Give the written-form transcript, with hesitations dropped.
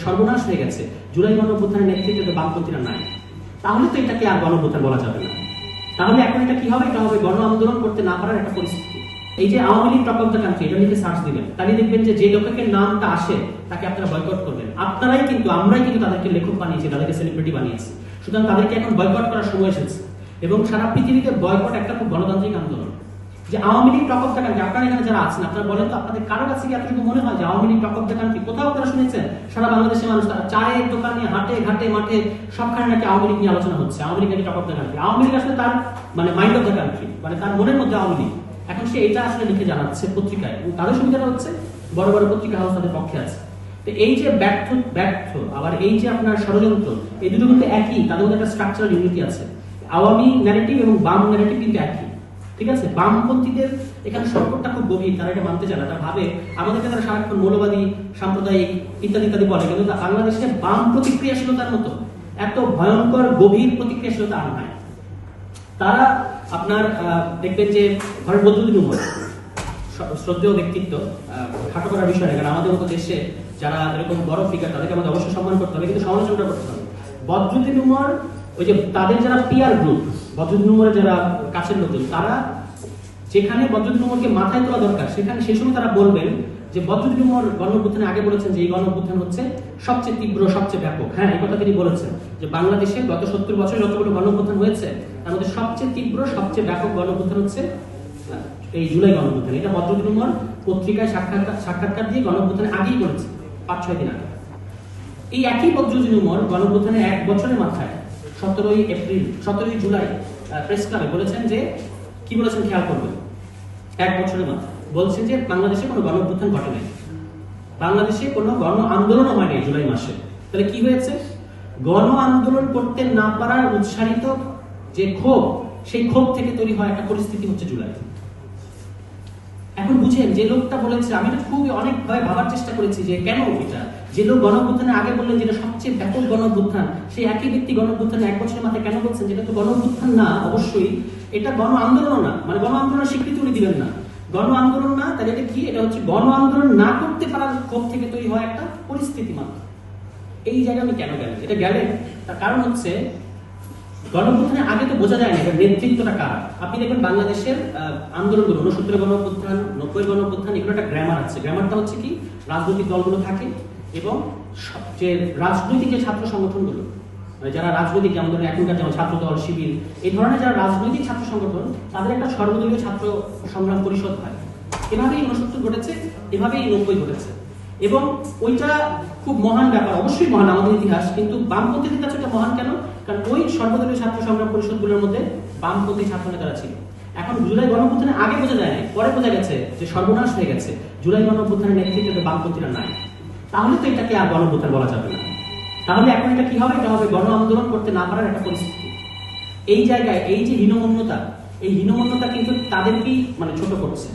সর্বনাশ হয়ে গেছে, জুলাই গণঅভ্যুত্থানের নেতৃত্বে বামপন্থীরা নাই, তাহলে তো এটাকে আর গণঅভ্যুত্থান বলা যাবে না। তাহলে এখন এটা কি হবে? এটা হবে গণ আন্দোলন করতে না পারার একটা পরিস্থিতি। এই যে Awami League top of the country, এটা নিয়ে সার্চ দিবেন, তাহলে দেখবেন যে যে লেখকের নামটা আসে তাকে আপনারা বয়কট করবেন। আপনারাই কিন্তু, আমরাই কিন্তু তাদেরকে লেখক বানিয়েছি, তাদেরকে সেলিব্রিটি বানিয়েছি। সুতরাং তাদেরকে এখন বয়কট করার সময় এসেছে। এবং সারা পৃথিবীতে বয়কট একটা খুব গণতান্ত্রিক আন্দোলন। যে Awami League top of the country, আপনারা এখানে যারা আছেন, আপনারা বলেন তো আপনাদের কারো কাছে কি এতটুকু মনে হয় যে Awami League top of the country? কোথাও আপনারা শুনেছেন সারা বাংলাদেশের মানুষ তারা চায়ের দোকানে, হাটে ঘাটে মাঠে সবখানে নাকি আওয়ামী লীগ নিয়ে আলোচনা হচ্ছে, আওয়ামী লীগ নাকি top of the country? Awami League আসলে তার মানে মাইন্ড অফ দ্য কান্ট্রি, মানে তার মনের মধ্যে আওয়ামী লীগ। এখন সে এটা আসলে লিখে জানাচ্ছে পত্রিকায়, এবং তাদের সুবিধাটা হচ্ছে বড় বড় পত্রিকা হাউস তাদের পক্ষে আছে। তো এই যে ব্যর্থ আবার এই যে আপনার ষড়যন্ত্র, এই দুটো কিন্তু একই, তাদের মধ্যে একটা স্ট্রাকচারাল ইউনিটি আছে। আওয়ামী ন্যারেটিভ এবং বাম ন্যারেটিভ কিন্তু একই, ঠিক আছে? বামপন্থীদের এখানে সংকটটা খুব গভীর, তারা এটা মানতে চায় না। তারা ভাবে আমাদেরকে তারা সারাক্ষণ মৌলবাদী, সাম্প্রদায়িক ইত্যাদি ইত্যাদি বলে, কিন্তু বাংলাদেশে বাম প্রতিক্রিয়াশীলতার মতো এত ভয়ঙ্কর গভীর প্রতিক্রিয়াশীলতা আর নাই। তারা আপনার দেখবেন যে ঘরের বদরুদ্দিন উমর, শ্রদ্ধেয় ব্যক্তিত্ব, খাটো করার বিষয় না, কারণ আমাদের মতো দেশে যারা এরকম বড় ফিগার তাদেরকে আমাদের অবশ্যই সম্মান করতে হবে, কিন্তু সমালোচনা করতে হবে। বদরুদ্দিন উমর, ওই যে তাদের যারা পিয়ার গ্রুপ, বদরুদ্দিন উমরের যারা কাছের লোকজন, তারা যেখানে বদরুদ্দিন উমরকে মাথায় তোলা দরকার সেখানে সেই সময় তারা বলবেন যে বদরুদ্দিন উমর গণঅভ্যুত্থানে আগে বলেছেন যে এই গণঅভ্যুত্থান হচ্ছে সবচেয়ে তীব্র, সবচেয়ে ব্যাপক। হ্যাঁ, এই কথা তিনি বলেছেন যে বাংলাদেশে গত 70 বছরে যতগুলো গণঅভ্যুত্থান হয়েছে তার মধ্যে সবচেয়ে তীব্র, সবচেয়ে ব্যাপক গণঅভ্যুত্থান হচ্ছে এই জুলাই গণঅভ্যুত্থান। এটা বদরুদ্দিন উমর পত্রিকায় সাক্ষাৎকার দিয়ে গণঅভ্যুত্থানে আগেই বলেছে, 5-6 দিন আগে। এই একই বদরুদ্দিন উমর গণঅভ্যুত্থানের 1 বছরের মাথায় 17 জুলাই প্রেস ক্লাবে বলেছেন যে, কি বলেছেন খেয়াল করবেন, 1 বছরের মাথায় বলছেন যে বাংলাদেশে কোনো গণঅভ্যুত্থান ঘটে নাই, বাংলাদেশে কোনো গণ আন্দোলনও হয় নাই জুলাই মাসে। তাহলে কি হয়েছে? গণ আন্দোলন করতে না পারার উৎসারিত যে ক্ষোভ, সেই ক্ষোভ থেকে তৈরি হয় একটা পরিস্থিতি হচ্ছে জুলাই। এখন বুঝেন, যে লোকটা বলেছে, আমি তো খুবই অনেকভাবে ভাবার চেষ্টা করেছি যে কেন এটা, যে লোক গণঅভ্যুত্থানে আগে বললেন যেটা সবচেয়ে ব্যাপক গণঅভ্যুত্থান, সেই একই ব্যক্তি গণঅভ্যুত্থানে 1 বছরের মাথায় কেন বলছেন যেটা তো গণঅভ্যুত্থান না? অবশ্যই এটা গণ আন্দোলন না, মানে গণ আন্দোলনের স্বীকৃতি উনি দিবেন না, গণ আন্দোলন না। তাহলে এটা কি? এটা হচ্ছে গণ আন্দোলন না করতে পারার ক্ষোভ থেকে তৈরি হয় একটা পরিস্থিতি মাত্র। এই জায়গায় আমি কেন গেলেন? এটা গেলেন তার কারণ হচ্ছে গণঅভ্যুত্থানের আগে তো বোঝা যায় না এটা নেতৃত্বটা কার। আপনি দেখবেন বাংলাদেশের আন্দোলনগুলো, 69 গণঅভ্যুত্থান, 90 গণঅভ্যুত্থান, এগুলো একটা গ্রামার আছে। গ্রামারটা হচ্ছে কি, রাজনৈতিক দলগুলো থাকে এবং যে রাজনৈতিক যে ছাত্র সংগঠনগুলো, মানে যারা রাজনৈতিক, যেমন ধরেন এখনকার যেমন ছাত্র দল, শিবির, এই ধরনের যারা রাজনৈতিক ছাত্র সংগঠন, তাদের একটা সর্বদলীয় ছাত্র সংগ্রাম পরিষদ হয়। এভাবেই 69 ঘটেছে, এভাবেই 90 ঘটেছে। এবং ওইটা খুব মহান ব্যাপার, অবশ্যই মহান আমাদের ইতিহাস, কিন্তু বামপন্থীদের কাছে এটা মহান কেন? কারণ ওই সর্বদলীয় ছাত্র সংগ্রাম পরিষদগুলোর মধ্যে বামপন্থী ছাত্র নেতারা ছিল। এখন জুলাই গণঅভ্যুত্থানে আগে বোঝা যায় না, পরে বোঝা গেছে যে সর্বনাশ হয়ে গেছে, জুলাই গণঅভ্যুত্থানের নেতৃত্বে বামপন্থীরা নাই, তাহলে তো এটাকে আর গণঅভ্যুত্থান বলা যাবে না। তাহলে এখন এটা কি হবে? এটা হবে গণ আন্দোলন করতে না পারার একটা পরিস্থিতি। এই জায়গায় এই যে হীনমন্যতা, এই হীনমন্যতা কিন্তু তাদেরকেই মানে ছোট করছে।